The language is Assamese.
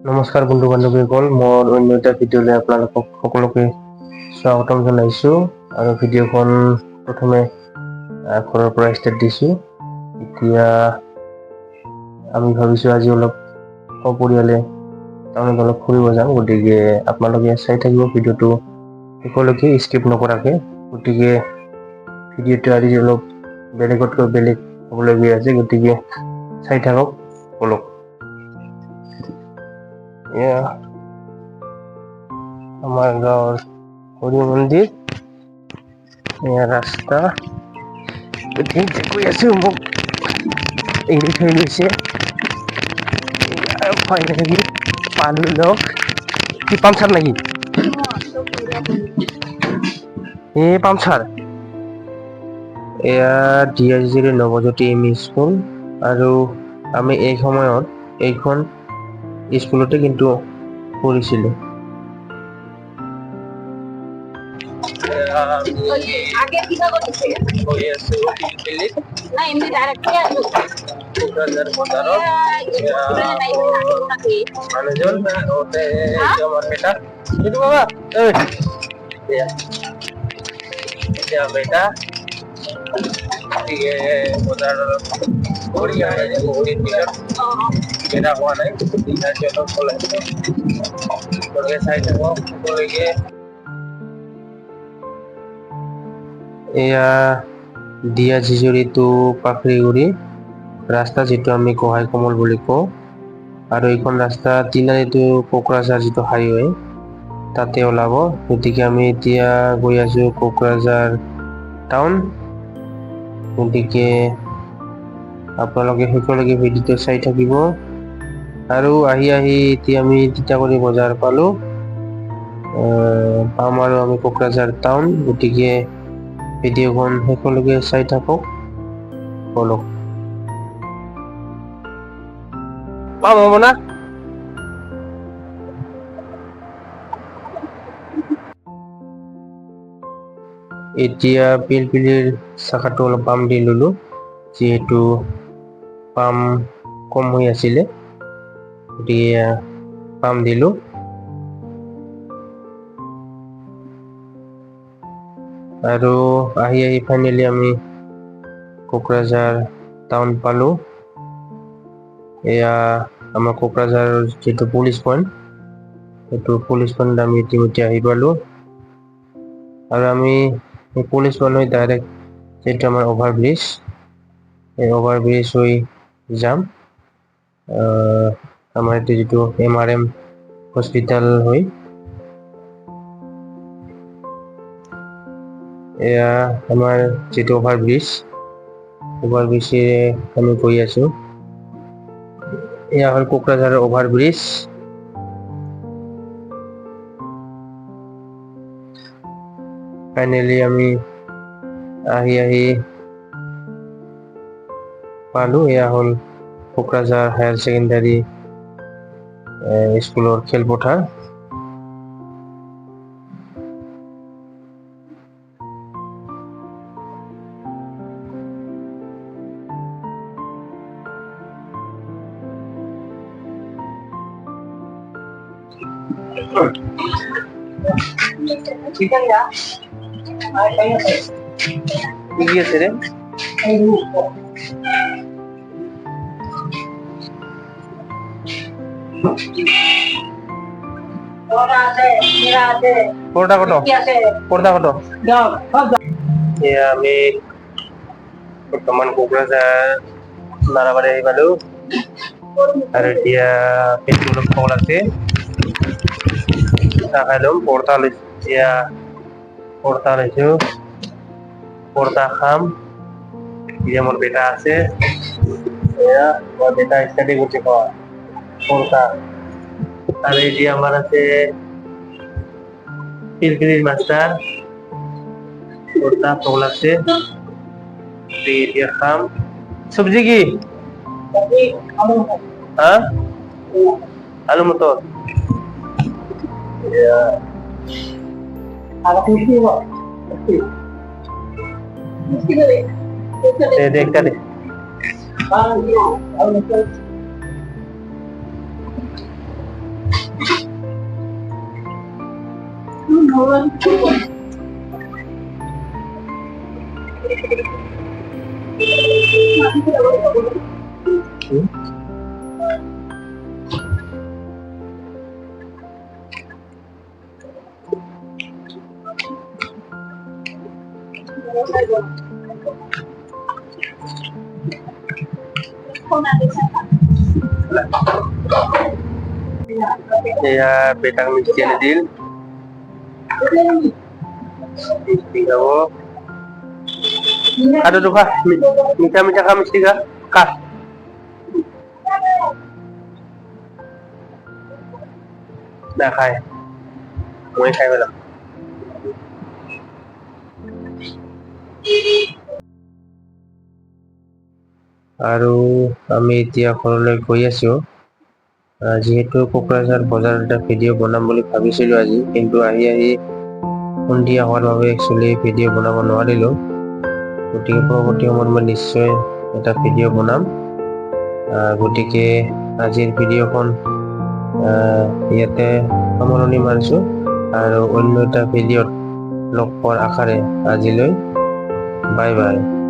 নমস্কাৰ বন্ধু বান্ধৱীসকল, মোৰ অন্য এটা ভিডিঅ'লৈ আপোনালোকক সকলোকে স্বাগতম জনাইছোঁ। আৰু ভিডিঅ'খন প্ৰথমে ঘৰৰ পৰা ষ্টাৰ্ট দিছোঁ। এতিয়া আমি ভাবিছোঁ আজি অলপ সপৰিয়ালে টাউনত অলপ ফুৰিব যাম, গতিকে আপোনালোকে চাই থাকিব ভিডিঅ'টো শেষলৈকে স্কিপ নকৰাকে। গতিকে ভিডিঅ'টো আজি অলপ বেলেগতকৈ বেলেগ হ'বলৈ গৈ আছে, গতিকে চাই থাকক অলপ। এয়া আমাৰ গাঁৱৰ হৰি মন্দিৰ, এয়া ৰাস্তা। কৈ আছো মোক এৰি থৈ গৈছে আৰু ফাইনেলি পালো লগ। কি পামচাৰ নেকি? পামচাৰ। এয়া ঢিয়াজুলি নৱজ্যোতি এম ই স্কুল, আৰু আমি এই সময়ত এইখন স্কুলতে কিন্তু পঢ়িছিলোঁ। আগে কিবা কৰিছে কৰি আছো দিল্লীত না এমনি ডাইৰেক্টলি আছো কোকৰাঝাৰ বজাৰত মানুহজন ওতে আমাৰ বেটা কিন্তু বাবা এতিয়া বেটা দিয়ে বজাৰত কৰি আহে যে বহুত দিন বেটা হোৱা নাই অলপ চলাইছে গতিকে চাই থাকক সকলোকে। এয়া দিয়াজিজুৰি টু পাখৰিগুৰি ৰাস্তা, যিটো আমি গোহাঁই কমল বুলি কওঁ। আৰু এইখন ৰাস্তা তিনিআলি টু কোকৰাঝাৰ যিটো হাইৱে তাতে ওলাব। গতিকে আমি এতিয়া গৈ আছো কোকৰাঝাৰ টাউন। গতিকে আপোনালোকে শেষলৈকে ভিডিঅ'টো চাই থাকিব। আৰু আহি এতিয়া আমি তিতাকৰি বজাৰ পালো, পাম আৰু আমি কোকৰাঝাৰ টাউন। গতিকে ভিডিঅ'খন শেষলৈকে চাই থাকক বলক। পাম হ'ব না? এতিয়া পিলপিলিৰ চাকাটো অলপ পাম দি ললো, যিহেতু পাম কম হৈ আছিলে, গতিকে পাম দিলো। আৰু আহি ফাইনেলি আমি কোকৰাঝাৰ টাউন পালো। এয়া আমাৰ কোকৰাঝাৰৰ যিটো পুলিচ পইণ্ট, সেইটো পুলিচ পইণ্ট আমি ইতিমধ্যে আহি পালো। আৰু আমি পুলিচ পইণ্ট হৈ ডাইৰেক্ট যিটো আমাৰ অভাৰব্ৰিজ, এই অভাৰব্ৰিজ হৈ যাম আমাৰ এইটো যিটো MRM হস্পিটেল হৈ। এয়া আমাৰ যিটো অভাৰব্ৰিজে আমি গৈ আছো। এয়া হ'ল কোকৰাঝাৰৰ অভাৰব্ৰিজ। ফাইনেলি আমি আহি পালো। এয়া হ'ল কোকৰাঝাৰ হায়াৰ ছেকেণ্ডাৰী স্কুলৰ খেলপথাৰ। কি আছে ৰে? পৰোটা কত? এয়া আমি বৰ্তমান কোকৰাঝাৰ নাৰাবাৰী আহি পালো, আৰু এতিয়া পেটটো অলপ ভোক লাগছে, চাহ খাই লম। পৰঠা লৈছো, এতিয়া পৰঠা লৈছো, পৰঠা খাম। এতিয়া মোৰ বেটা আছে, এয়া মোৰ বেটা ষ্টাডি করছে পরঠা। আর এই যে আমার আছে পিলপিলির মাস্টার, পরঠা ভোক লাগছে, এতিয়া খাম। সবজি কি? হ্যাঁ, আলু মটর। দেখতে দে। এয়া বেটাক মিষ্টি আনি দিল মিষ্টি খাব আৰু তো খা মিঠা মিঠা খা মিষ্টি খা খা নাখায় মই খাই পেলাম আৰু আমি এতিয়া ঘৰলৈ গৈ আছো যিহেতু কোকৰাঝাৰ বজাৰ এটা ভিডিঅ' বনাম বুলি ভাবিছিলো আজি কিন্তু আহি সন্ধিয়া হোৱাৰ বাবে একচুৱেলি ভিডিঅ' বনাব নোৱাৰিলো গতিকে পৰৱৰ্তী সময়ত মই নিশ্চয় এটা ভিডিঅ' বনাম গতিকে আজিৰ ভিডিঅ'খন ইয়াতে সামৰণি মাৰিছো আৰু অন্য এটা ভিডিঅ'ত লগ পোৱাৰ আশাৰে আজিলৈ বাই বাই